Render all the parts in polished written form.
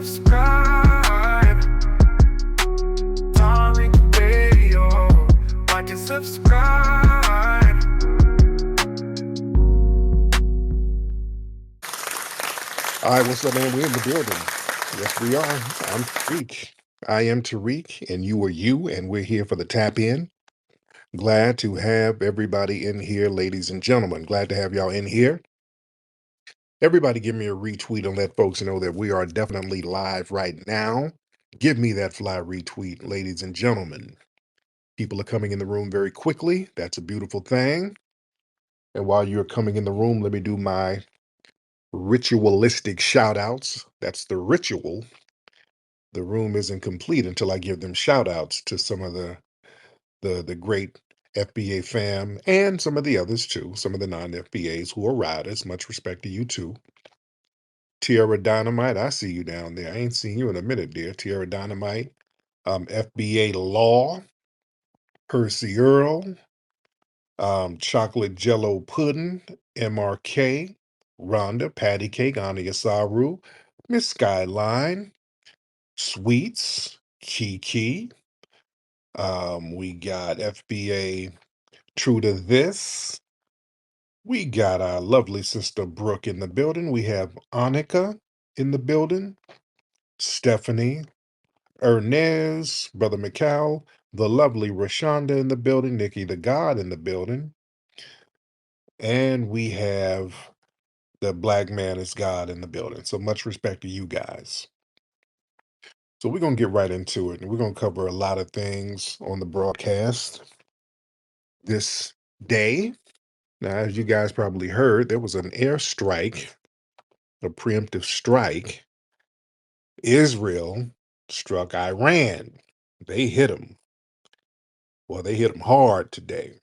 subscribe. Tariq Radio. Like and subscribe. All right, what's up, man? We're in the building. Yes, we are. I'm Tariq. I am Tariq, and you are you, and we're here for the tap in. Glad to have everybody in here, ladies and gentlemen. Glad to have y'all in here. Everybody give me a retweet and let folks know that we are definitely live right now. Give me that fly retweet, ladies and gentlemen. People are coming in the room very quickly. That's a beautiful thing. And while you're coming in the room, let me do my ritualistic shout outs. That's the ritual. The room isn't complete until I give them shout outs to some of the great FBA fam and some of the others too, some of the non-FBAs who are riders. Much respect to you too. Tierra Dynamite, I see you down there. I ain't seen you in a minute, dear. Tierra Dynamite, FBA Law, Percy Earl, Chocolate Jello Pudding, MRK, Rhonda, Patty Cake, Anya Saru, Miss Skyline, Sweets, Kiki. We got FBA True to This. We got our lovely sister Brooke in the building. We have Annika in the building, Stephanie, Ernez, Brother Mikal, the lovely Rashonda in the building, Nikki the God in the building. And we have the Black Man is God in the building. So much respect to you guys. So we're going to get right into it, and we're going to cover a lot of things on the broadcast this day. Now, as you guys probably heard, there was an airstrike, a preemptive strike. Israel struck Iran. They hit them. Well, they hit them hard today.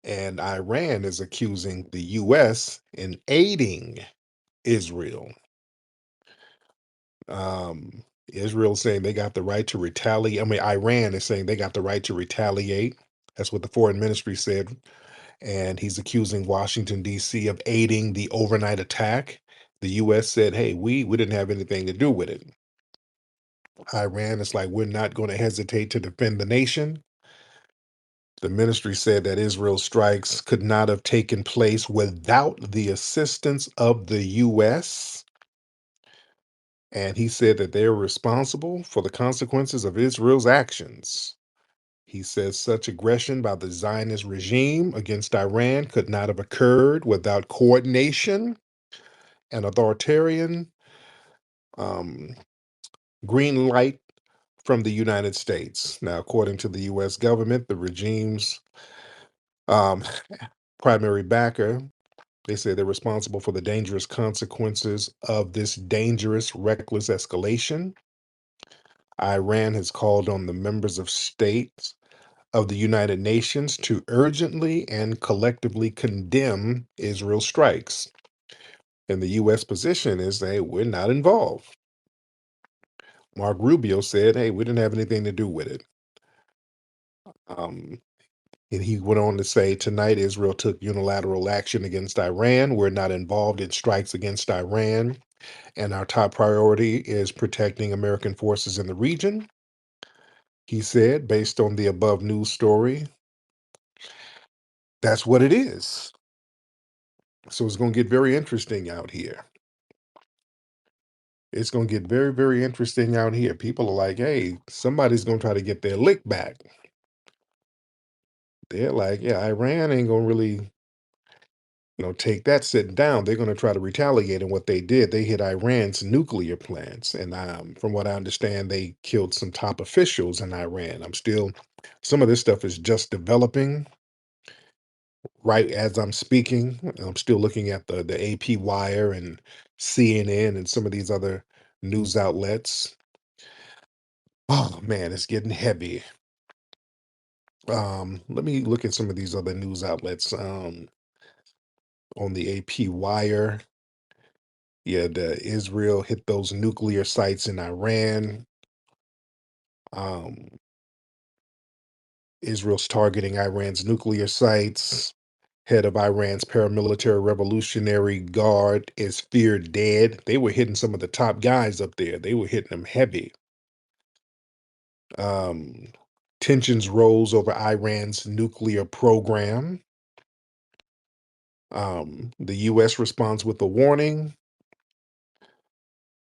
And Iran is accusing the U.S. in aiding Israel. Israel saying they got the right to retaliate. I mean, Iran is saying they got the right to retaliate. That's what the foreign ministry said. And he's accusing Washington, D.C. of aiding the overnight attack. The U.S. said, hey, we didn't have anything to do with it. Iran is like, we're not going to hesitate to defend the nation. The ministry said that Israel's strikes could not have taken place without the assistance of the U.S. And he said that they're responsible for the consequences of Israel's actions. He says such aggression by the Zionist regime against Iran could not have occurred without coordination and authoritarian green light from the United States. Now, according to the U.S. government, the regime's um, primary backer, they say they're responsible for the dangerous consequences of this dangerous, reckless escalation. Iran has called on the members of states of the United Nations to urgently and collectively condemn Israel strikes. And the U.S. position is, hey, we're not involved. Mark Rubio said, hey, we didn't have anything to do with it. And he went on to say, tonight, Israel took unilateral action against Iran. We're not involved in strikes against Iran. And our top priority is protecting American forces in the region. He said, based on the above news story, that's what it is. So it's going to get very interesting out here. It's going to get very, very interesting out here. People are like, hey, somebody's going to try to get their lick back. They're like, yeah, Iran ain't going to really, take that sitting down. They're going to try to retaliate. And what they did, they hit Iran's nuclear plants. And from what I understand, they killed some top officials in Iran. Some of this stuff is just developing right as I'm speaking. I'm still looking at the AP Wire and CNN and some of these other news outlets. Oh man, it's getting heavy. Let me look at some of these other news outlets. On the AP Wire, yeah, the Israel hit those nuclear sites in Iran. Um, Israel's targeting Iran's nuclear sites. Head of Iran's paramilitary Revolutionary Guard is feared dead. They were hitting some of the top guys up there. They were hitting them heavy. Um, Tensions rose over Iran's nuclear program. The U.S. responds with a warning.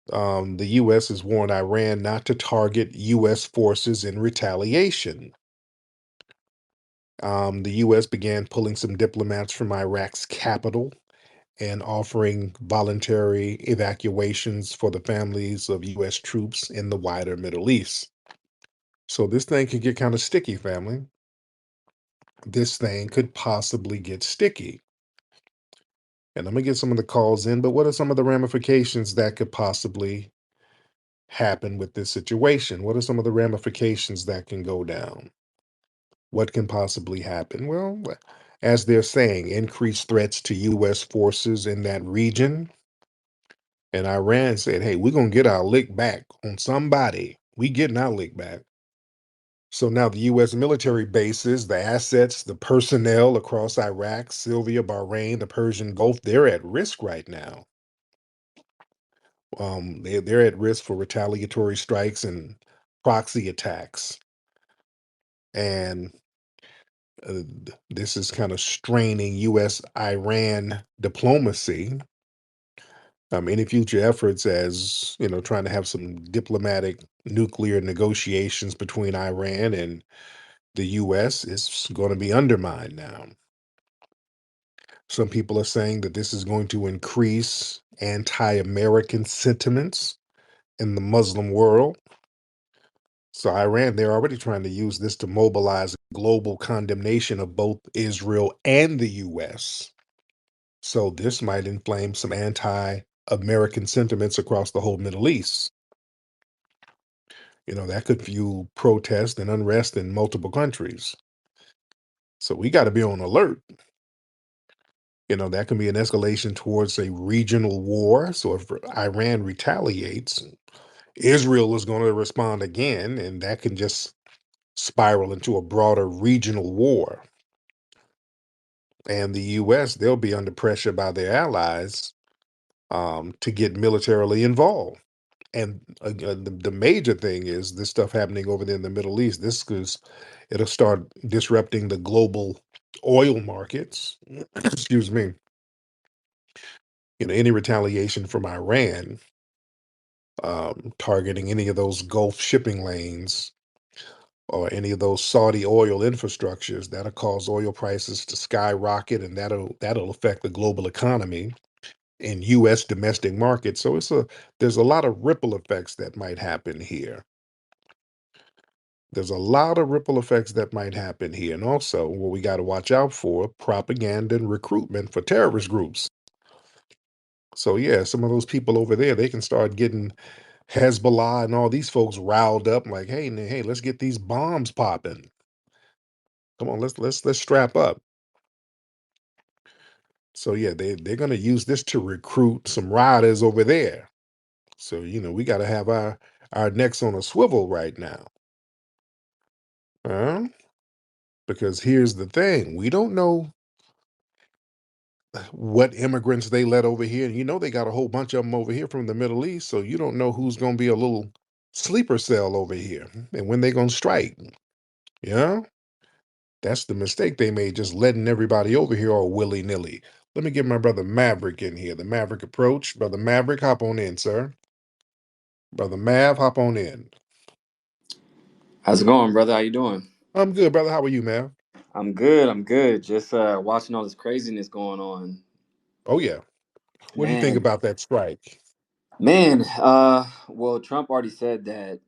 The U.S. has warned Iran not to target U.S. forces in retaliation. The U.S. began pulling some diplomats from Iraq's capital and offering voluntary evacuations for the families of U.S. troops in the wider Middle East. So this thing could get kind of sticky, family. This thing could possibly get sticky. And I'm going to get some of the calls in, but what are some of the ramifications that could possibly happen with this situation? What are some of the ramifications that can go down? What can possibly happen? Well, as they're saying, increased threats to U.S. forces in that region. And Iran said, hey, we're going to get our lick back on somebody. We getting our lick back. So now the U.S. military bases, the assets, the personnel across Iraq, Syria, Bahrain, the Persian Gulf, they're at risk right now. They're at risk for retaliatory strikes and proxy attacks. And this is kind of straining U.S. Iran diplomacy. Any future efforts, as you know, trying to have some diplomatic nuclear negotiations between Iran and the U.S. is going to be undermined now. Some people are saying that this is going to increase anti-American sentiments in the Muslim world. So Iran, they're already trying to use this to mobilize global condemnation of both Israel and the U.S. So this might inflame some anti-American sentiments across the whole Middle East. That could fuel protest and unrest in multiple countries. So we got to be on alert. That can be an escalation towards a regional war. So if Iran retaliates, Israel is going to respond again, and that can just spiral into a broader regional war. And the U.S., they'll be under pressure by their allies to get militarily involved. And the major thing is this stuff happening over there in the Middle East. This is it'll start disrupting the global oil markets. Excuse me. Any retaliation from Iran targeting any of those Gulf shipping lanes or any of those Saudi oil infrastructures, that'll cause oil prices to skyrocket, and that'll affect the global economy in U.S. domestic markets. So there's a lot of ripple effects that might happen here. There's a lot of ripple effects that might happen here. And also, what we got to watch out for, propaganda and recruitment for terrorist groups. So yeah, some of those people over there, they can start getting Hezbollah and all these folks riled up, like, hey, let's get these bombs popping. Come on, let's strap up. So yeah, they're gonna use this to recruit some riders over there. So we got to have our necks on a swivel right now, huh? Because here's the thing: we don't know what immigrants they let over here. They got a whole bunch of them over here from the Middle East, so you don't know who's gonna be a little sleeper cell over here and when they're gonna strike. Yeah. That's the mistake they made, just letting everybody over here all willy-nilly. Let me get my brother Maverick in here, the Maverick Approach. Brother Maverick, hop on in, sir. Brother Mav, hop on in. How's it going, brother? How you doing? I'm good, brother. How are you, Mav? I'm good. I'm good. Just watching all this craziness going on. Oh, yeah. What do you think Man, about that strike? man. Well, Trump already said that.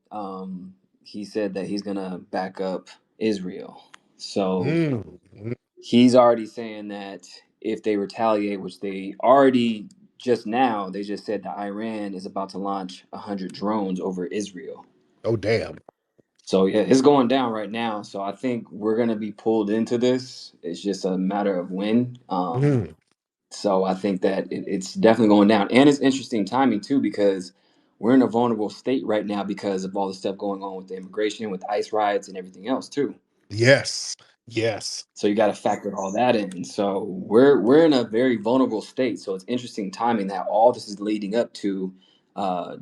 He said that he's gonna back up Israel. So Mm. he's already saying that if they retaliate, which they already just now, they just said that Iran is about to launch 100 drones over Israel. Oh, damn. So yeah, it's going down right now. So I think we're gonna be pulled into this. It's just a matter of when. Mm. So I think that it's definitely going down, and it's interesting timing too because we're in a vulnerable state right now because of all the stuff going on with the immigration, with ICE riots, and everything else too. Yes. Yes. So you got to factor all that in. So we're in a very vulnerable state. So it's interesting timing that all this is leading up to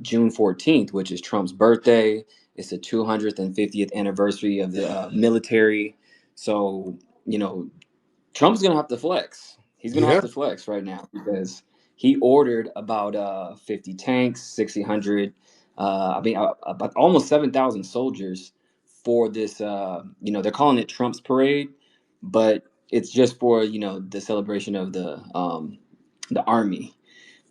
June 14th, which is Trump's birthday. It's the 250th anniversary of the military. So you know Trump's gonna have to flex. He's gonna have Yeah. to flex right now because he ordered about 50 tanks, 600. About almost 7,000 soldiers for this. They're calling it Trump's parade, but it's just for the celebration of the army.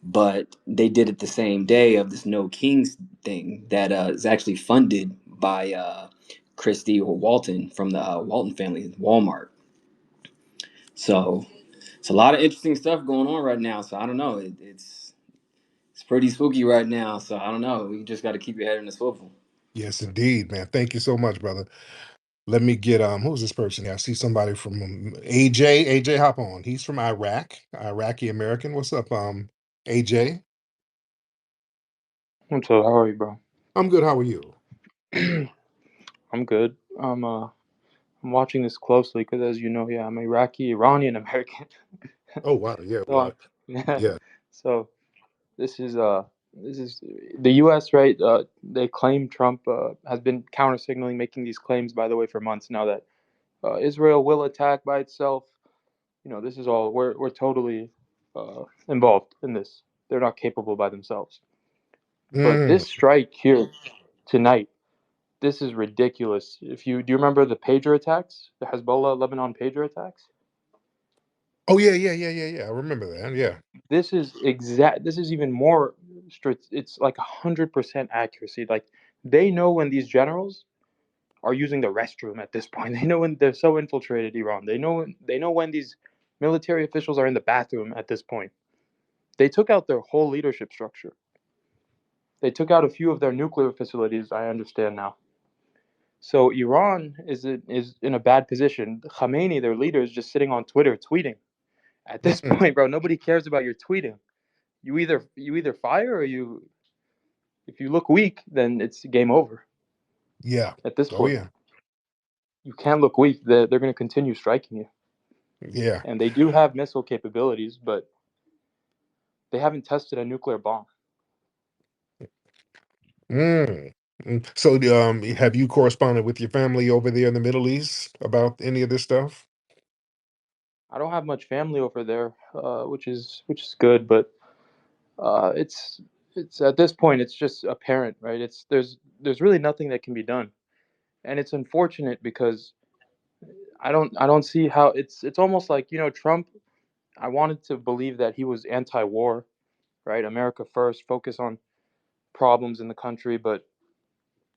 But they did it the same day of this No Kings thing that is actually funded by Christie or Walton from the Walton family, Walmart. So it's a lot of interesting stuff going on right now. So I don't know. It's pretty spooky right now. So I don't know. We just got to keep your head in the swivel. Yes, indeed, man. Thank you so much, brother. Let me get who's this person here? I see somebody from AJ. AJ, hop on. He's from Iraq, Iraqi American. What's up, AJ? What's up? How are you, bro? I'm good. How are you? I'm good. I'm watching this closely because, as you know, yeah, I'm Iraqi, Iranian American. Oh wow, yeah, So I'm, well, yeah. yeah. So this is this is the U.S. right? They claim Trump has been counter signaling, making these claims, by the way, for months now that Israel will attack by itself. This is all we're totally involved in this. They're not capable by themselves. But Mm. this strike here tonight. This is ridiculous. If you do you remember the pager attacks, the Hezbollah Lebanon pager attacks? Oh yeah, yeah, yeah, yeah, yeah. I remember that. Yeah. This is exact. This is even more strict. It's like 100% accuracy. Like they know when these generals are using the restroom at this point. They know when they're so infiltrated Iran. They know when these military officials are in the bathroom at this point. They took out their whole leadership structure. They took out a few of their nuclear facilities. I understand now. So Iran is in a bad position. Khamenei, their leader, is just sitting on Twitter tweeting. At this Mm. point, bro, nobody cares about your tweeting. You either fire or you. If you look weak, then it's game over. Yeah. At this Oh point, yeah. you can't look weak. They're going to continue striking you, Yeah. and they do have missile capabilities, but they haven't tested a nuclear bomb. Mm. So, have you corresponded with your family over there in the Middle East about any of this stuff? I don't have much family over there, which is good, but it's at this point it's just apparent, right? There's really nothing that can be done, and it's unfortunate because I don't see how it's almost like Trump. I wanted to believe that he was anti-war, right? America first, focus on problems in the country, but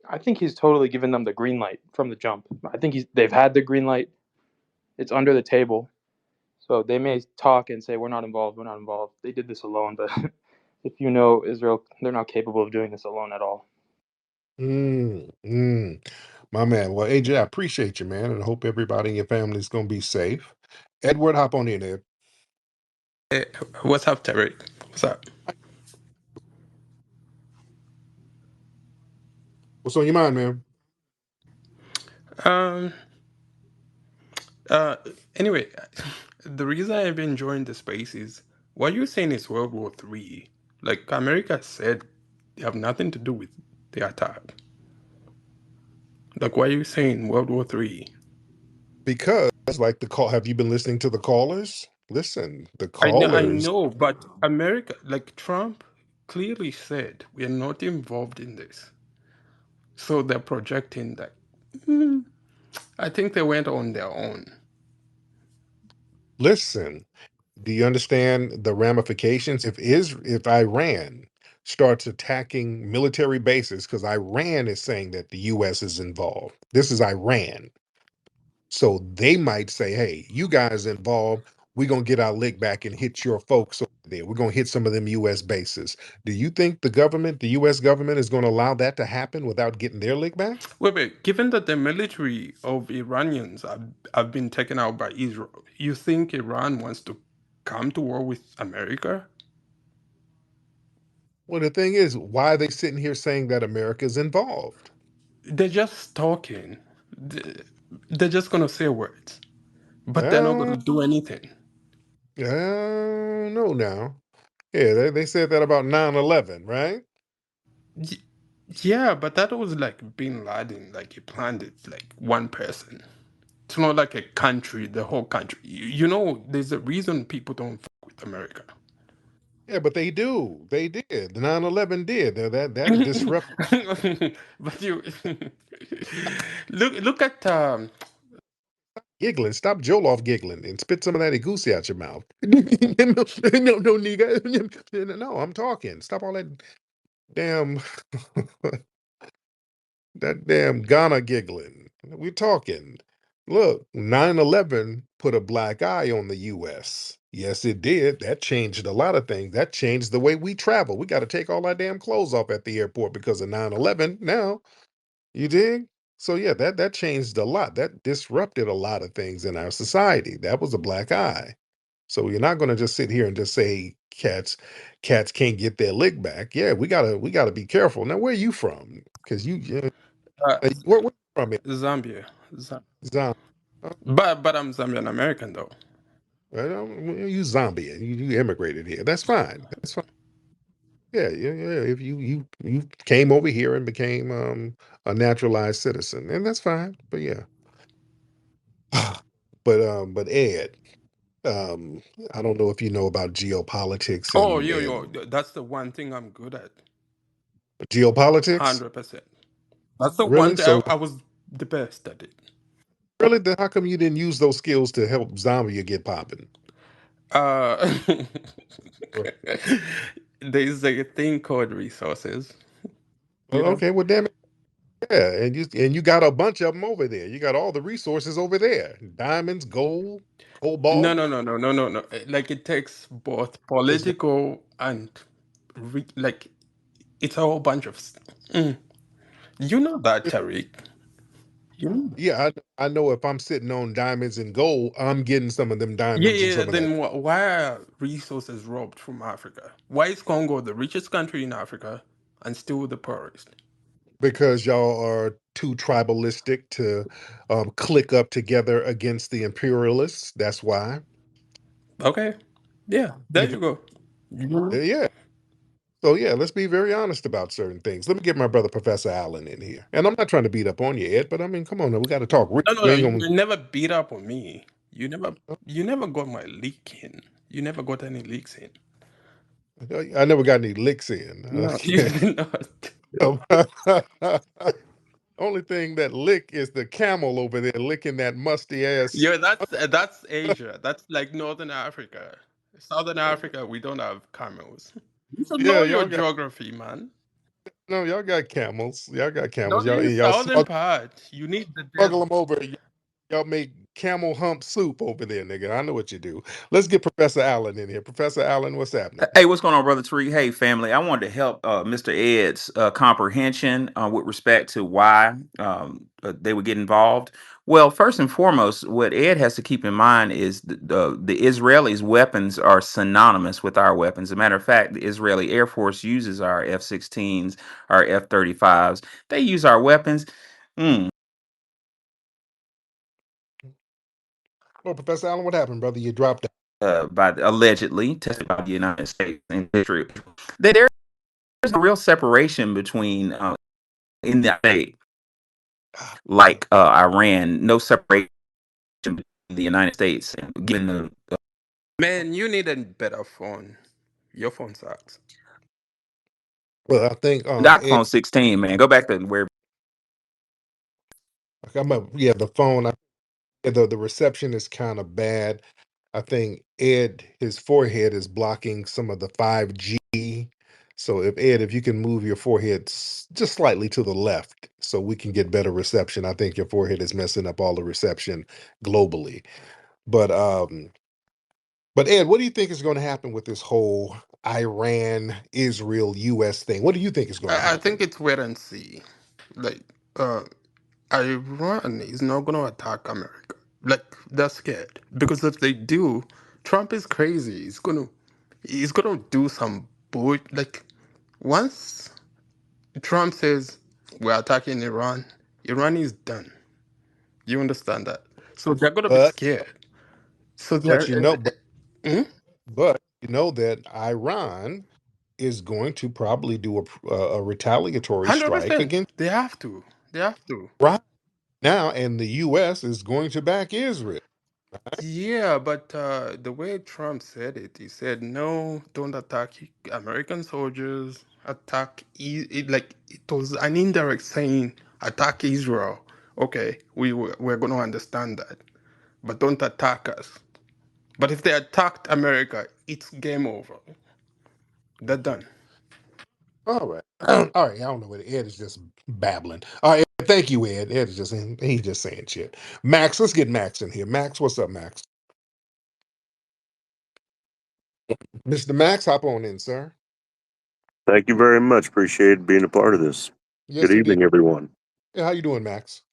I think he's totally given them the green light from the jump. I think they've had the green light. It's under the table. So they may talk and say we're not involved, we're not involved. They did this alone, but if you know Israel, they're not capable of doing this alone at all. Mm. Mm. My man. Well, AJ, I appreciate you, man, and I hope everybody in your family is gonna be safe. Edward, hop on in, Ed. Hey, what's up, Tariq? What's up? What's on your mind, man? Um. Uh. Anyway, the reason I've been enjoying the space is what you're saying is World War III. Like America said, they have nothing to do with the attack. Like, why are you saying World War III? Because, like the call, have you been listening to the callers? Listen, the I callers. know, but America, like Trump, clearly said we are not involved in this. So they're projecting that. I think they went on their own. Listen, do you understand the ramifications if Iran starts attacking military bases because Iran is saying that the US is involved. This is Iran. So they might say, "Hey, you guys involved, we're going to get our lick back and hit your folks over there. We're going to hit some of them US bases." Do you think the US government is going to allow that to happen without getting their lick back? Wait. Given that the military of Iranians have been taken out by Israel, you think Iran wants to come to war with America? Well, the thing is, why are they sitting here saying that America's involved? They're just talking. They're just gonna say words. but they're not Uh, going to do anything. no, now. Yeah, they said that about 9/11, right? Y- Yeah, but that was like Bin Laden, like he planned it, like one person. It's not like a country, the whole country. You know, there's a reason people don't fuck with America. Yeah, but they do. They did. 9/11 did. That disrupt But you look at giggling. Stop Joloff giggling and spit some of that goosey out your mouth. No, no, nigga. No, I'm talking. Stop all that damn that damn Ghana giggling. We're talking. Look, 9/11 put a black eye on the US. Yes, it did. That changed a lot of things. That changed the way we travel. We got to take all our damn clothes off at the airport because of 9/11 now. You dig? So yeah, that changed a lot. That disrupted a lot of things in our society. That was a black eye. So you're not going to just sit here and just say cats can't get their lick back. Yeah, we gotta be careful. Now, where are you from? Because where you from? Zambia. Zambia. But I'm Zambian American though. You Zambia. You immigrated here. That's fine. That's fine. Yeah, yeah, yeah. If you came over here and became a naturalized citizen, and that's fine. But yeah. but Ed, um, I don't know if you know about geopolitics Oh, and yo, that's the one thing I'm good at. geopolitics. 100%. That's the one Really? thing So I was the best at it. really, then how come you didn't use those skills to help Zambia get popping? Uh, Well, there's a thing called resources, you well, know? okay, well, damn it, yeah, and you got a bunch of them over there. You got all the resources over there: diamonds, gold, No, cobalt. no, no, no, no, no, no. Like it takes both Is that- political and like it's a whole bunch of. Mm. You know that, Tariq. You know. Yeah, I know if I'm sitting on diamonds and gold, I'm getting some of them Yeah, diamonds and yeah. some of that Then why are resources robbed from Africa? Why is Congo the richest country in Africa and still the poorest? because y'all are too tribalistic to click up together against the imperialists. That's why. Okay. Yeah, there you go. You know? Yeah. So yeah, let's be very honest about certain things. Let me get my brother Professor Allen in here. And I'm not trying to beat up on you, Ed, but I mean, come on now, we got to talk real. No, no, We no. ain't You gonna. never beat up on me. You never got my leak in. You never got any leaks in. I never got any licks in. No, you Okay. did not. Only thing that lick is the camel over there licking that musty ass. Yeah, that's Asia. That's like Northern Africa. Southern Africa, we don't have camels. You should Yeah, know your geography, man. y'all got camels. Y'all got camels. Not Y'all in y'all southern smuggle, part. You need the smuggle desert. them over. Y'all make camel hump soup over there, nigga. I know what you do. Let's get Professor Allen in here. Professor Allen, what's happening? Hey, what's going on, brother Tariq? Hey, family. I wanted to help Mr. Ed's comprehension with respect to why they would get involved. Well, first and foremost, what Ed has to keep in mind is the Israelis' weapons are synonymous with our weapons. As a matter of fact, the Israeli Air Force uses our F-16s, our F-35s. They use our weapons. Mm, Oh, Professor Allen, what happened, brother? You dropped out. allegedly tested by the United States in history. There's a real separation between in that state, like Iran, no separation between the United States, given the Man, you need a better phone. Your phone sucks. Well, I think Ed, iPhone 16, man. Go back to where yeah, the phone. The reception is kind of bad. I think Ed, his forehead is blocking some of the 5G. So if you can move your forehead just slightly to the left so we can get better reception. I think your forehead is messing up all the reception globally. But but Ed, what do you think is going to happen with this whole Iran, Israel, US thing? What do you think is going to I think happen? it's wait and see. Like, Iran is not going to attack America. Like, they're scared because if they do, Trump is crazy. He's gonna do some bull. Like, once Trump says we're attacking Iran, Iran is done. You understand that? So they're gonna be But scared. So But there, you know, but hmm? but you know that Iran is going to probably do a retaliatory strike 100%. against They have to. They have to. right now, and the U.S. is going to back Israel. Yeah, but the way Trump said it, he said, no, don't attack American soldiers, attack, like, it was an indirect saying, attack Israel. Okay, we're going to understand that, but don't attack us. But if they attacked America, it's game over. They're Okay. done. All right. All right. I don't know what Ed is just babbling. All right. Thank you, Ed. Ed is just he's just saying shit. Max, let's get Max in here. Max, what's up, Max? Mr. Max, hop on in, sir. Thank you very much. Appreciate being a part of this. Good Yes, indeed. evening, everyone. Yeah, how you doing, Max?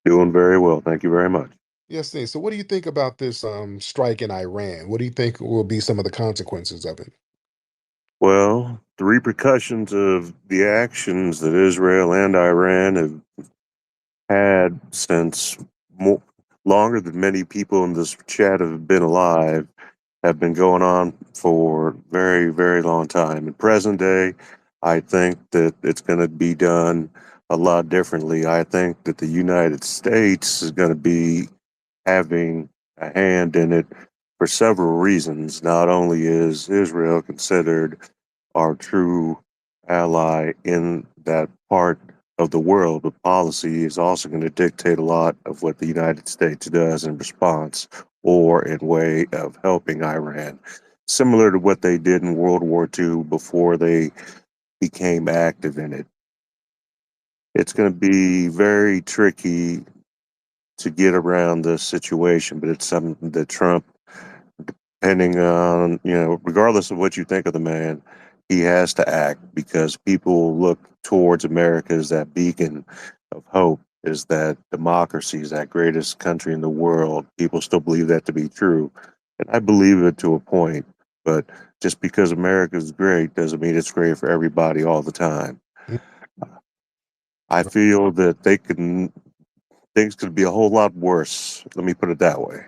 Doing very well. Thank you very much. Yes, indeed. So what do you think about this strike in Iran? What do you think will be some of the consequences of it? Well, the repercussions of the actions that Israel and Iran have had since more, longer than many people in this chat have been alive have been going on for very, very long time. In present day, I think that it's going to be done a lot differently. I think that the United States is going to be having a hand in it for several reasons. Not only is Israel considered our true ally in that part of the world, but policy is also going to dictate a lot of what the United States does in response or in way of helping Iran. Similar to what they did in World War II before they became active in it. It's going to be very tricky to get around this situation, but it's something that Trump, depending on, regardless of what you think of the man, he has to act because people look towards America as that beacon of hope, is that democracy is that greatest country in the world. People still believe that to be true. And I believe it to a point, but just because America is great doesn't mean it's great for everybody all the time. Mm, I feel that things could be a whole lot worse. Let me put it that way.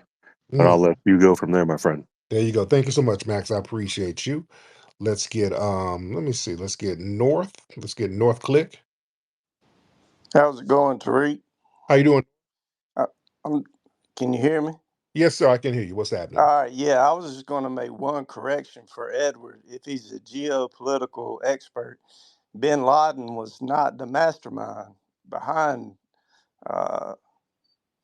But mm. I'll let you go from there, my friend. There you go. Thank you so much, Max. I appreciate you. Let's get let me see. Let's get North. Let's get North Click. How's it going, Tariq? How you doing? I, I'm. Can you hear me? Yes, sir. I can hear you. What's happening? Yeah, I was just going to make one correction for Edward. If he's a geopolitical expert, Bin Laden was not the mastermind behind uh,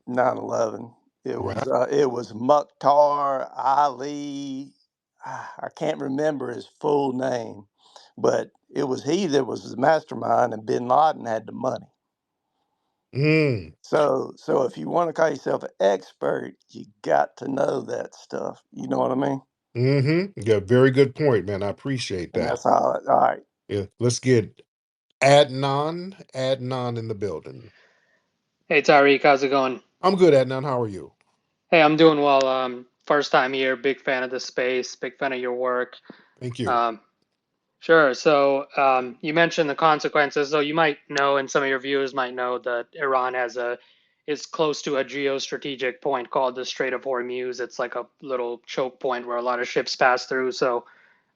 9/11. Right. It was Mukhtar Ali. I can't remember his full name, but it was he that was the mastermind, and Bin Laden had the money. Mm. So if you want to call yourself an expert, you got to know that stuff. You know what I mean? Mm-hmm. Yeah, very good point, man. I appreciate And that. that's all. All right. Yeah. Let's get Adnan. Adnan in the building. Hey Tariq, how's it going? I'm good, Adnan. How are you? Hey, I'm doing well. First time here, big fan of the space, big fan of your work. Thank you. Um, sure. So you mentioned the consequences. So you might know, and some of your viewers might know that Iran is close to a geostrategic point called the Strait of Hormuz. It's like a little choke point where a lot of ships pass through. So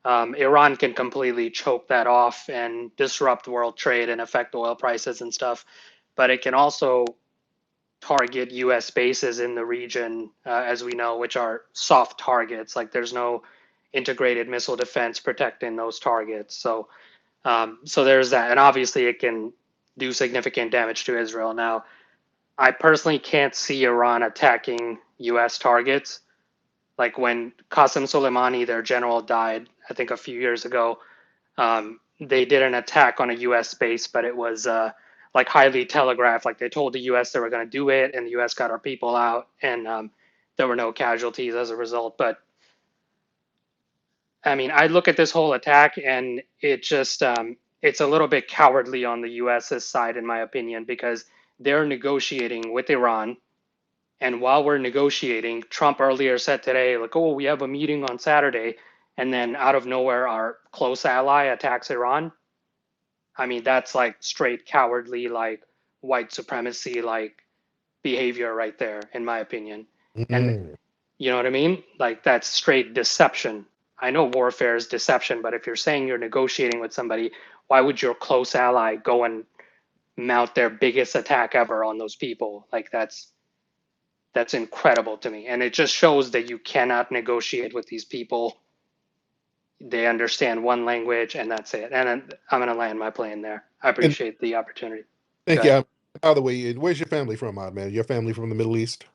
Iran can completely choke that off and disrupt world trade and affect oil prices and stuff. But it can also target U.S. bases in the region, as we know, which are soft targets. Like there's no integrated missile defense protecting those targets. So there's that, and obviously it can do significant damage to Israel. Now, I personally can't see Iran attacking U.S. targets. Like when Qasem Soleimani, their general, died, I think a few years ago, they did an attack on a U.S. base, but it was like highly telegraphed. Like they told the U.S. they were going to do it, and the U.S. got our people out, and there were no casualties as a result. But I mean, I look at this whole attack, and it just it's a little bit cowardly on the U.S.'s side, in my opinion, because they're negotiating with Iran. And while we're negotiating, Trump earlier said today, like, oh, we have a meeting on Saturday. And then out of nowhere, our close ally attacks Iran. I mean, that's like straight cowardly, like white supremacy, like behavior right there, in my opinion. And Mm. You know what I mean? Like that's straight deception. I know warfare is deception, but if you're saying you're negotiating with somebody, why would your close ally go and mount their biggest attack ever on those people? Like that's incredible to me. And it just shows that you cannot negotiate with these people. They understand one language and that's it. And I'm going to land my plane there. I And appreciate the opportunity. thank Good. you. By the way, where's your family from, odd man? Your family from the Middle East?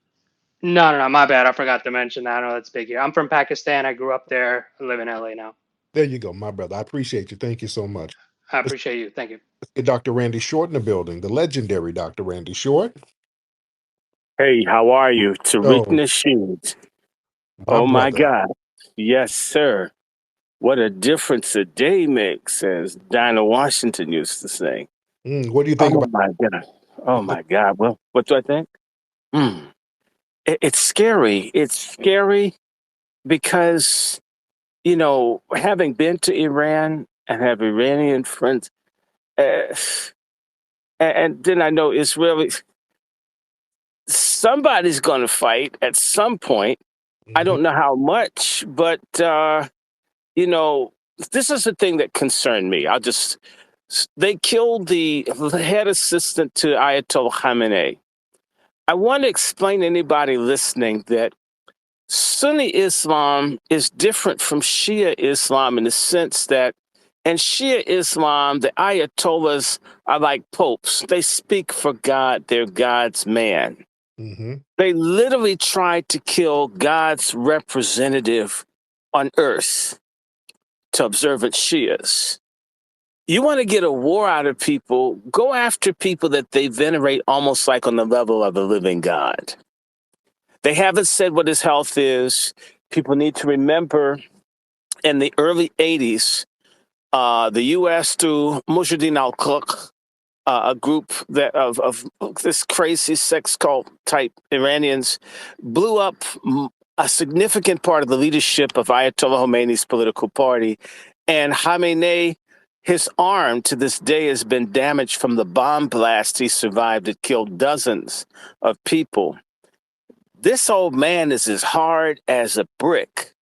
No, my bad. I forgot to mention that. I know that's big here. I'm from Pakistan. I grew up there. I live in LA now. There you go, my brother. I appreciate you. Thank you so much. I Let's appreciate you. Thank you. get Dr. Randy Short in the building, the legendary Dr. Randy Short. Hey, how are you? Tariq Oh, Nasheed. my Oh my brother. God. Yes, sir. What a difference a day makes, as Dinah Washington used to say. What do you think Oh about my God. Oh what? my God. Well, what do I think? Mm. It's scary. It's scary because, having been to Iran and have Iranian friends, uh, and then I know Israeli, somebody's going to fight at some point. I Mhm, don't know how much, but you know, this is the thing that concerned me. They killed the head assistant to Ayatollah Khamenei. I want to explain to anybody listening that Sunni Islam is different from Shia Islam in the sense that in Shia Islam, the Ayatollahs are like popes. They speak for God, they're God's man. mhm, They literally tried to kill God's representative on earth to observant Shias. You want to get a war out of people, go after people that they venerate almost like on the level of a living God. They haven't said what his health is. People need to remember in the early 80s, the U.S. through Mujahideen al-Khalq, a group of this crazy sex cult type Iranians, blew up a significant part of the leadership of Ayatollah Khomeini's political party. And Khamenei, his arm to this day has been damaged from the bomb blast he survived that killed dozens of people. This old man is as hard as a brick.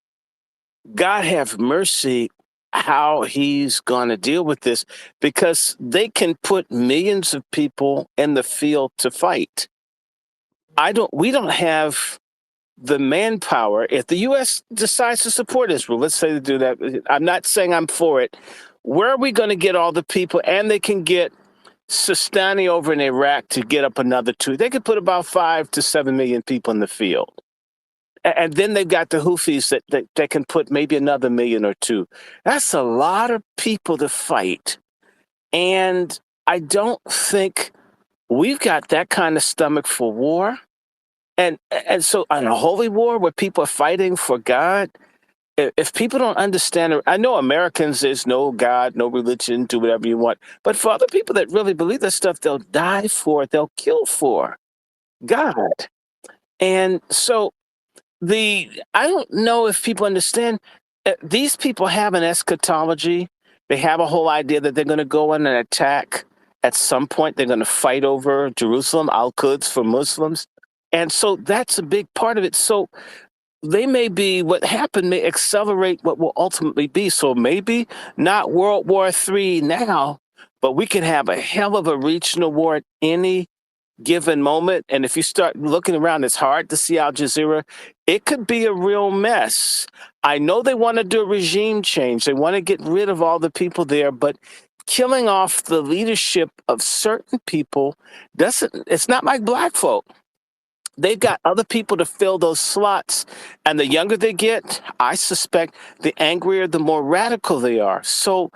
God have mercy how he's going to deal with this because they can put millions of people in the field to fight. We don't have the manpower. If the U.S. decides to support Israel, let's say they do that. I'm not saying I'm for it. Where are we going to get all the people? And they can get Sistani over in Iraq to get up another two. They could put about 5 to 7 million people in the field. And then they've got the Houthis that can put maybe another million or two. That's a lot of people to fight. And I don't think we've got that kind of stomach for war. And so on a holy war where people are fighting for God, if people don't understand, I know Americans, there's no God, no religion, do whatever you want. But for other people that really believe this stuff, they'll die for, they'll kill for God. And so I don't know if people understand, these people have an eschatology. They have a whole idea that they're going to go in and attack. At some point, they're going to fight over Jerusalem, Al-Quds for Muslims. And so that's a big part of it. So what happened may accelerate what will ultimately be. So maybe not World War III now, but we can have a hell of a regional war at any given moment. And if you start looking around, it's hard to see Al Jazeera. It could be a real mess. I know they want to do a regime change. They want to get rid of all the people there, but killing off the leadership of certain people it's not like black folk. They've got other people to fill those slots. And the younger they get, I suspect the angrier, the more radical they are. So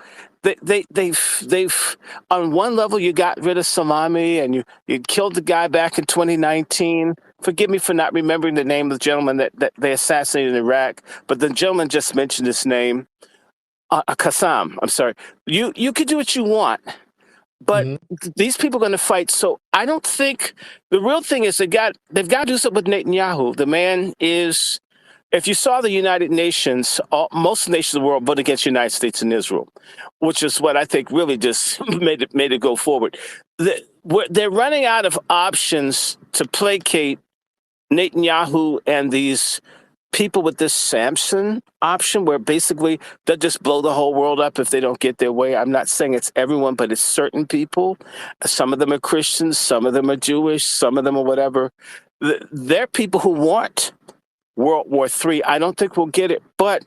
they've on one level, you got rid of Salami and you killed the guy back in 2019. Forgive me for not remembering the name of the gentleman that they assassinated in Iraq, but the gentleman just mentioned his name, Qassam. I'm sorry. You could do what you want, but mhm, these people are going to fight. So I don't think the real thing is they've got to do something with Netanyahu. The man is, if you saw the United Nations, most nations of the world voted against the United States and Israel, which is what I think really just made it go forward. They're running out of options to placate Netanyahu and these people with this Samson option where basically they'll just blow the whole world up if they don't get their way. I'm not saying it's everyone, but it's certain people. Some of them are Christians, some of them are Jewish, some of them are whatever. They're people who want World War III. I don't think we'll get it, but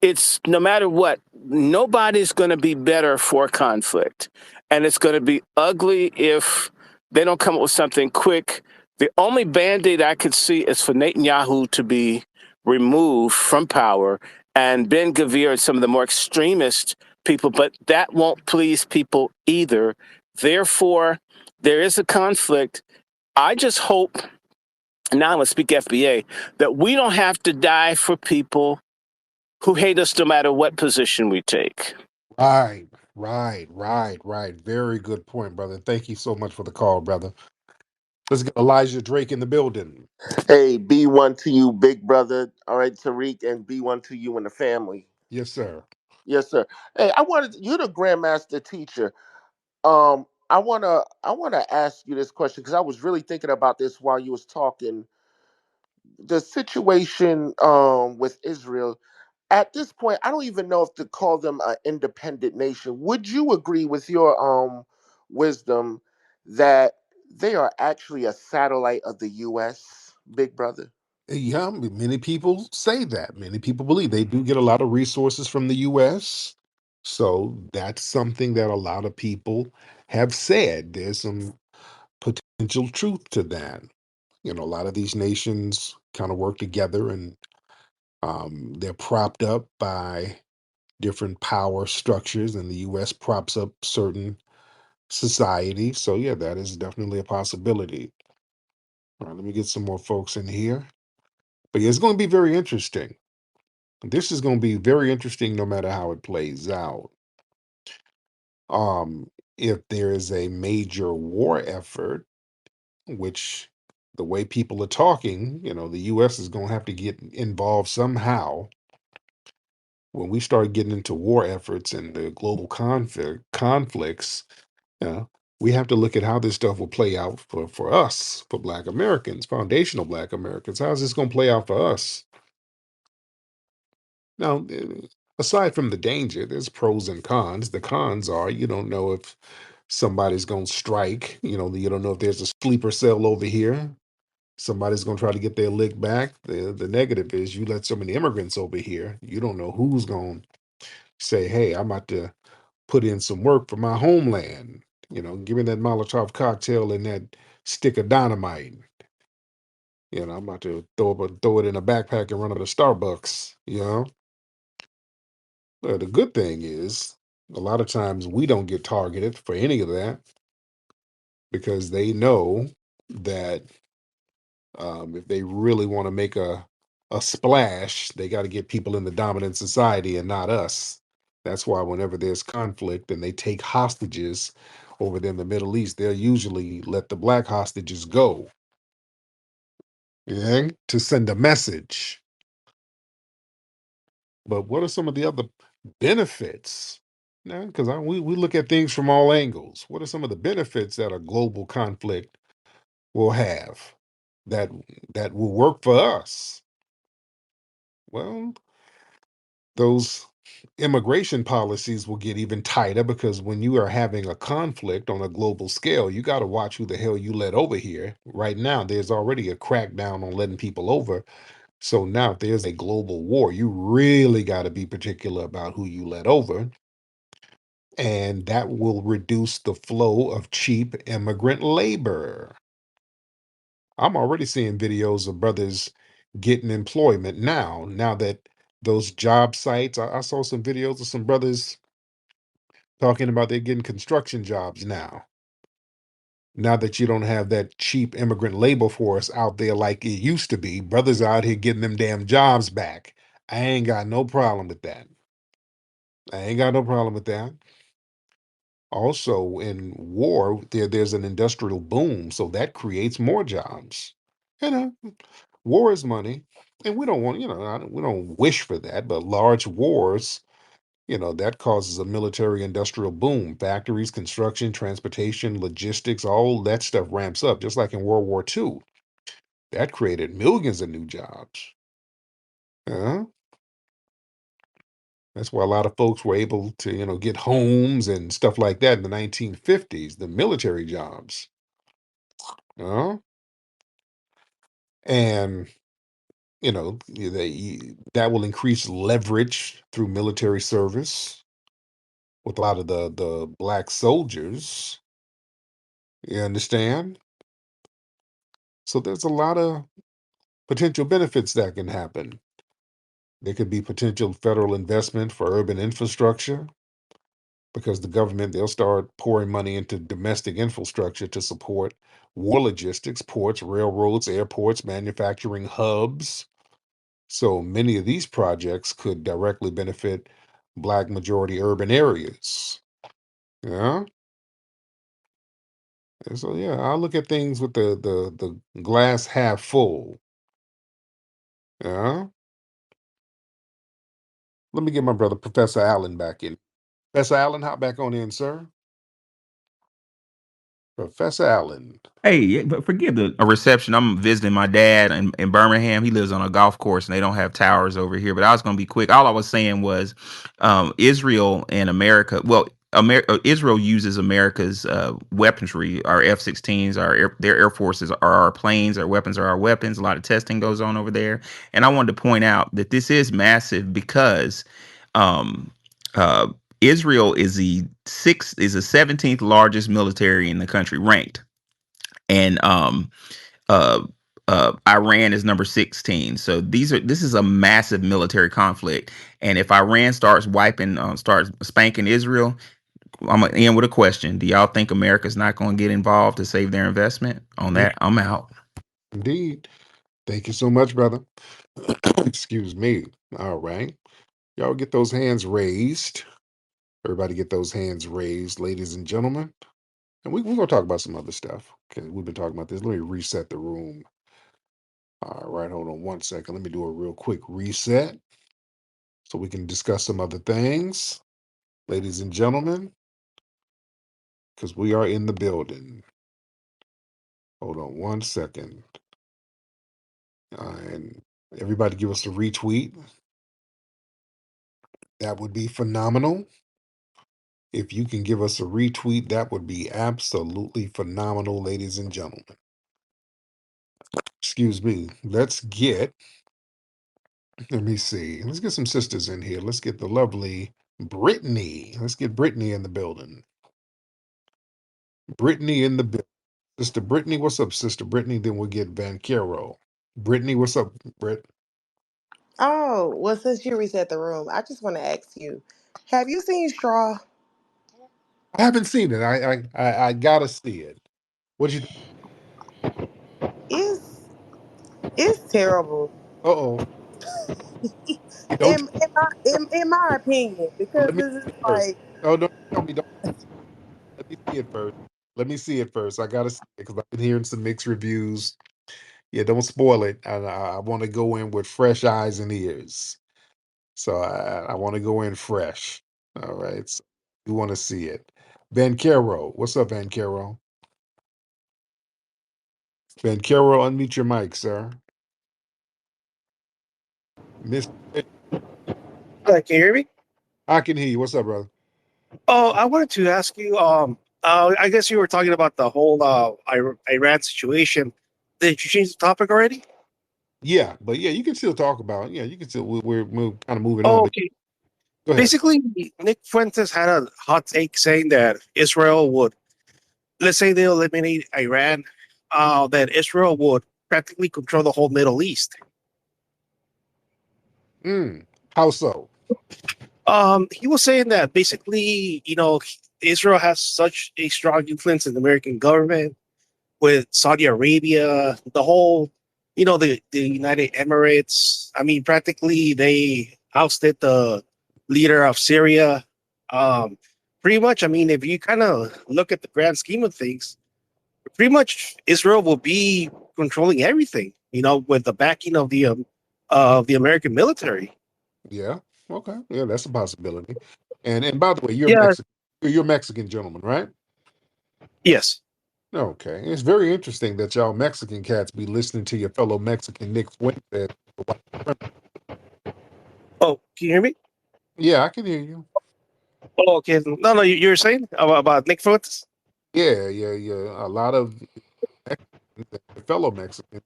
it's no matter what, nobody's going to be better for conflict. And it's going to be ugly if they don't come up with something quick. The only Band-Aid I could see is for Netanyahu to be removed from power and Ben Gvir and some of the more extremist people, but that won't please people either. Therefore, there is a conflict. I just hope, now I'm going to speak FBA, that we don't have to die for people who hate us no matter what position we take. Right, right. Very good point, brother. Thank you so much for the call, brother. Let's get Elijah Drake in the building. Hey, B1 to you, big brother. All right, Tariq, and B1 to you and the family. Yes, sir. Yes, sir. Hey, I wanted you the grandmaster teacher. I wanna ask you this question because I was really thinking about this while you was talking. The situation with Israel at this point, I don't even know if to call them an independent nation. Would you agree with your wisdom that they are actually a satellite of the U.S., big brother? Yeah, many people say that. Many people believe they do get a lot of resources from the US. So that's something that a lot of people have said. There's some potential truth to that. A lot of these nations kind of work together and they're propped up by different power structures, and the US props up certain societies. So, yeah, that is definitely a possibility. All right, let me get some more folks in here. But yeah, it's going to be very interesting. This is going to be very interesting no matter how it plays out. If there is a major war effort, which the way people are talking, the US is going to have to get involved somehow. When we start getting into war efforts and the global conflicts, we have to look at how this stuff will play out for us, for Black Americans, foundational Black Americans. How's this going to play out for us? Now, aside from the danger, there's pros and cons. The cons are you don't know if somebody's going to strike. You don't know if there's a sleeper cell over here. Somebody's going to try to get their lick back. The negative is you let so many immigrants over here. You don't know who's going to say, hey, I'm about to put in some work for my homeland. Give me that Molotov cocktail and that stick of dynamite. I'm about to throw it in a backpack and run to the Starbucks. The good thing is, a lot of times we don't get targeted for any of that because they know that if they really want to make a splash, they got to get people in the dominant society and not us. That's why whenever there's conflict and they take hostages over there in the Middle East, they'll usually let the black hostages go, yeah, to send a message. But what are some of the other benefits? Because we look at things from all angles. What are some of the benefits that a global conflict will have that that will work for us? Well, those immigration policies will get even tighter because when you are having a conflict on a global scale, you got to watch who the hell you let over here. Right now, there's already a crackdown on letting people over. So now, if there's a global war, you really got to be particular about who you let over. And that will reduce the flow of cheap immigrant labor. I'm already seeing videos of brothers getting employment now that those job sites, I saw some videos of some brothers talking about they're getting construction jobs now that you don't have that cheap immigrant labor force out there like it used to be. Brothers out here getting them damn jobs back. I ain't got no problem with that. I ain't got no problem with that. Also, in war, there's an industrial boom, so that creates more jobs. You know, war is money, and we don't want, we don't wish for that, but large wars, that causes a military industrial boom. Factories, construction, transportation, logistics, all that stuff ramps up, just like in World War II. That created millions of new jobs. Yeah. That's why a lot of folks were able to, get homes and stuff like that in the 1950s, the military jobs. Yeah. And, that will increase leverage through military service with a lot of the black soldiers. You understand? So there's a lot of potential benefits that can happen. There could be potential federal investment for urban infrastructure because the government, they'll start pouring money into domestic infrastructure to support war logistics, ports, railroads, airports, manufacturing hubs. So many of these projects could directly benefit Black majority urban areas. Yeah. And so yeah, I look at things with the glass half full. Yeah. Let me get my brother Professor Allen back in. Professor Allen, hop back on in, sir. Professor Allen. Hey, yeah, but forgive the a reception. I'm visiting my dad in Birmingham. He lives on a golf course, and they don't have towers over here. But I was going to be quick. All I was saying was, Israel and America. Well, Israel uses America's weaponry, our F-16s, their air forces are our planes, our weapons are our weapons. A lot of testing goes on over there, and I wanted to point out that this is massive because, um, uh, Israel is the 17th largest military in the country ranked, and uh Iran is number 16. So this is a massive military conflict. And if Iran starts spanking Israel, I'm gonna end with a question. Do y'all think America's not going to get involved to save their investment on Mm, that? I'm out. indeed. Thank you so much, brother. Excuse me. All right. Y'all get those hands raised. Everybody get those hands raised, ladies and gentlemen. And we're going to talk about some other stuff. Okay, we've been talking about this. Let me reset the room. All right, hold on one second. Let me do a real quick reset so we can discuss some other things, ladies and gentlemen, because we are in the building. Hold on one second. And everybody give us a retweet. That would be phenomenal. If you can give us a retweet, that would be absolutely phenomenal, ladies and gentlemen. Excuse me. Let me see. Let's get some sisters in here. Let's get the lovely Brittany. Let's get Brittany in the building. Brittany in the building. Sister Brittany, what's up, Sister Brittany? Then we'll get Van Caro. Brittany, what's up, Britt? Oh, well, since you reset the room, I just want to ask you, have you seen Straw? I haven't seen it. I gotta see it. What you? It's it's terrible. Uh-oh. Hey, don't In my opinion, because let me it's just first. like Oh, don't tell me. Don't let me see it first. Let me see it first. I gotta see it because I've been hearing some mixed reviews. Yeah, don't spoil it. I want to go in with fresh eyes and ears. So I want to go in fresh. All right. So we want to see it. Van Caro. What's up, Van Caro? Van Caro, unmute your mic, sir. Miss, Can you hear me? I can hear you. What's up, brother? Oh, I wanted to ask you. I guess you were talking about the whole Iran situation. Did you change the topic already? Yeah, but yeah, you can still talk about. Yeah, you can still. We're kind of moving on. Oh, But okay. go ahead. Basically, Nick Fuentes had a hot take saying that Israel would, let's say they eliminate Iran, that Israel would practically control the whole Middle East. How so? He was saying that basically, Israel has such a strong influence in the American government with Saudi Arabia, the whole, the United Emirates. I mean, practically they ousted the leader of Syria. Um, Pretty much, I mean, if you kind of look at the grand scheme of things, pretty much Israel will be controlling everything, with the backing of the American military. Yeah. Okay. Yeah, that's a possibility. And by the way, you're Yeah. Mexican. You're a Mexican gentleman, right? Yes. Okay. It's very interesting that y'all Mexican cats be listening to your fellow Mexican Nick Fuentes. Can you hear me? Yeah, I can hear you. Oh, okay. No, no, you were saying about Nick Fuentes? Yeah, yeah, yeah. A lot of Mexicans, fellow Mexicans,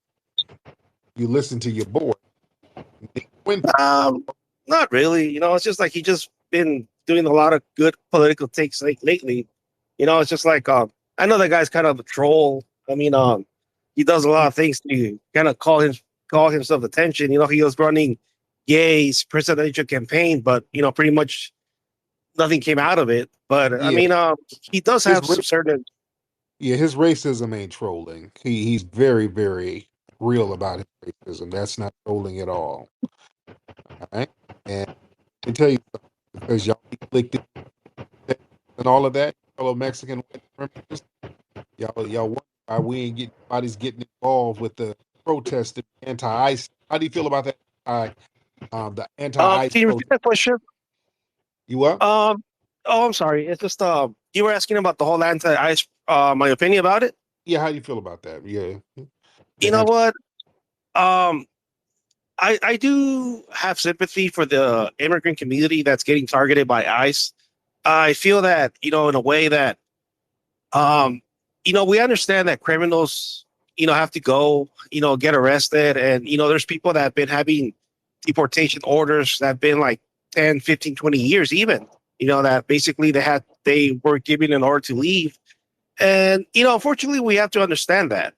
you listen to your boy, Nick Fuentes. Not really. It's just like he just been doing a lot of good political takes lately. It's just like I know that guy's kind of a troll. I mean, he does a lot of things to kind of call himself attention. He was running Ye's presidential campaign, but pretty much nothing came out of it. But I Yeah, mean, he does his have some certain. yeah, his racism ain't trolling. He's very, very real about his racism. That's not trolling at all. All right. And let me tell you something, because y'all conflicted and all of that, fellow Mexican members, y'all wonder why we ain't getting nobody's getting involved with the protest, the anti-ICE. How do you feel about that? The anti-ICE Can you repeat protest. that question? You up? Oh, I'm sorry. It's just you were asking about the whole anti-ice. My opinion about it. Yeah, how do you feel about that? Yeah. You The know anti what? Um, I do have sympathy for the immigrant community that's getting targeted by ICE. I feel that in a way that um, we understand that criminals have to go get arrested, and there's people that have been having deportation orders that have been like 10, 15, 20 years even. That basically they were given an order to leave, and unfortunately we have to understand that.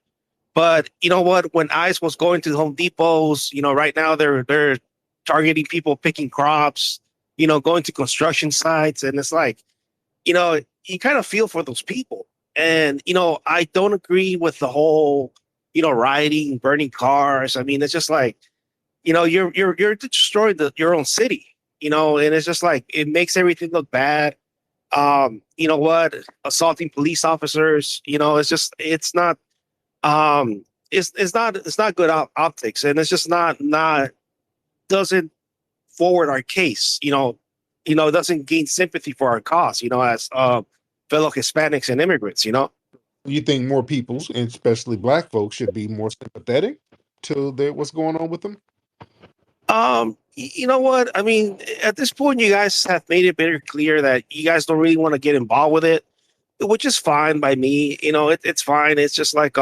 But you know what? When ICE was going to Home Depots, right now they're targeting people picking crops, going to construction sites, and it's like, you kind of feel for those people. And I don't agree with the whole, rioting, burning cars. I mean, it's just like, you're destroying your own city, and it's just like it makes everything look bad. You know what? Assaulting police officers, it's not it's not good optics, and it's just not doesn't forward our case. It doesn't gain sympathy for our cause. As fellow Hispanics and immigrants. you think more people, and especially black folks, should be more sympathetic to what's going on with them? You know what? I mean, at this point, you guys have made it very clear that you guys don't really want to get involved with it, which is fine by me. It's fine. It's just like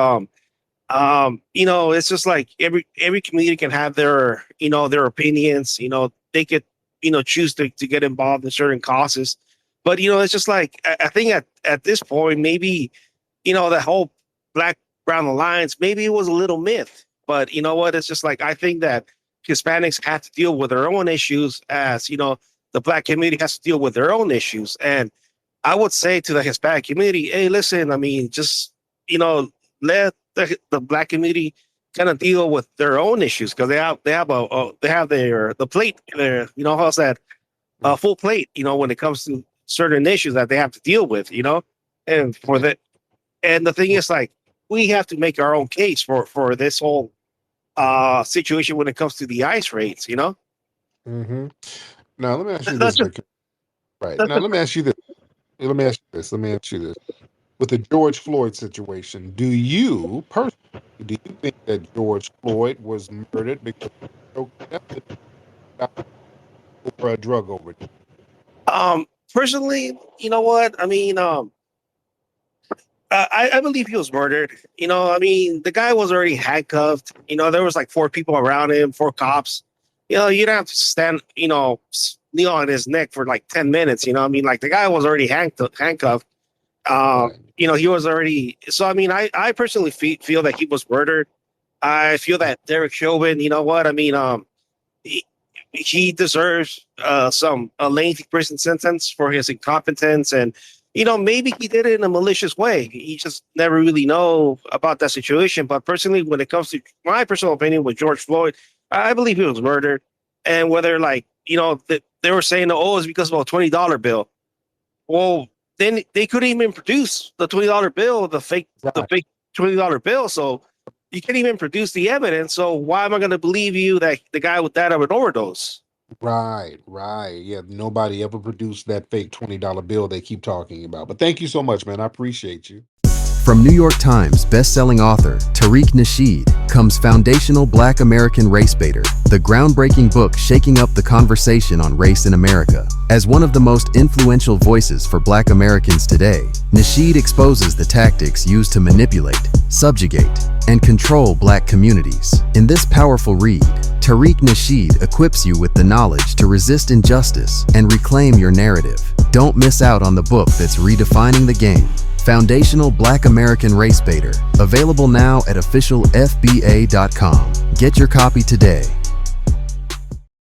it's just like every community can have their opinions. They could choose to get involved in certain causes, but it's just like I think at this point maybe the whole Black Brown Alliance, maybe it was a little myth. But you know what? It's just like I think that Hispanics have to deal with their own issues, as the Black community has to deal with their own issues. And I would say to the Hispanic community, hey, listen, I mean, just let the Black community kind of deal with their own issues, because they have the plate there. How's that? A full plate. When it comes to certain issues that they have to deal with. And for the and the thing is, like, we have to make our own case for this whole situation when it comes to the ice rates. Hmm. Now let me ask you That's this, just Vic. Right that's now, just let me ask you this. Let me ask you this. Let me ask you this. With the George Floyd situation, do you personally think that George Floyd was murdered because he choked death and died over a drug overdose? personally, you know what I mean. I believe he was murdered. I mean, the guy was already handcuffed. There was like four people around him, four cops. You don't have to stand, kneel on his neck for like 10 minutes. I mean, like the guy was already handcuffed. Right. He was already. So, I mean, I personally feel that he was murdered. I feel that Derek Chauvin, you know what? I mean, he, he deserves some a lengthy prison sentence for his incompetence, and maybe he did it in a malicious way. He just never really know about that situation. But personally, when it comes to my personal opinion with George Floyd, I believe he was murdered. And whether like they were saying, oh, it's because of a $20 bill. Well, then they couldn't even produce the $20 bill, the Right. fake $20 bill. So you can't even produce the evidence. So why am I going to believe you that the guy with that of an overdose? Right. Right. Yeah. Nobody ever produced that fake $20 bill they keep talking about. But thank you so much, man. I appreciate you. From New York Times best-selling author Tariq Nasheed comes Foundational Black American Race Baiter, the groundbreaking book shaking up the conversation on race in America. As one of the most influential voices for Black Americans today, Nasheed exposes the tactics used to manipulate, subjugate, and control Black communities. In this powerful read, Tariq Nasheed equips you with the knowledge to resist injustice and reclaim your narrative. Don't miss out on the book that's redefining the game. Foundational Black American Race Baiter, available now at officialfba.com. Get your copy today.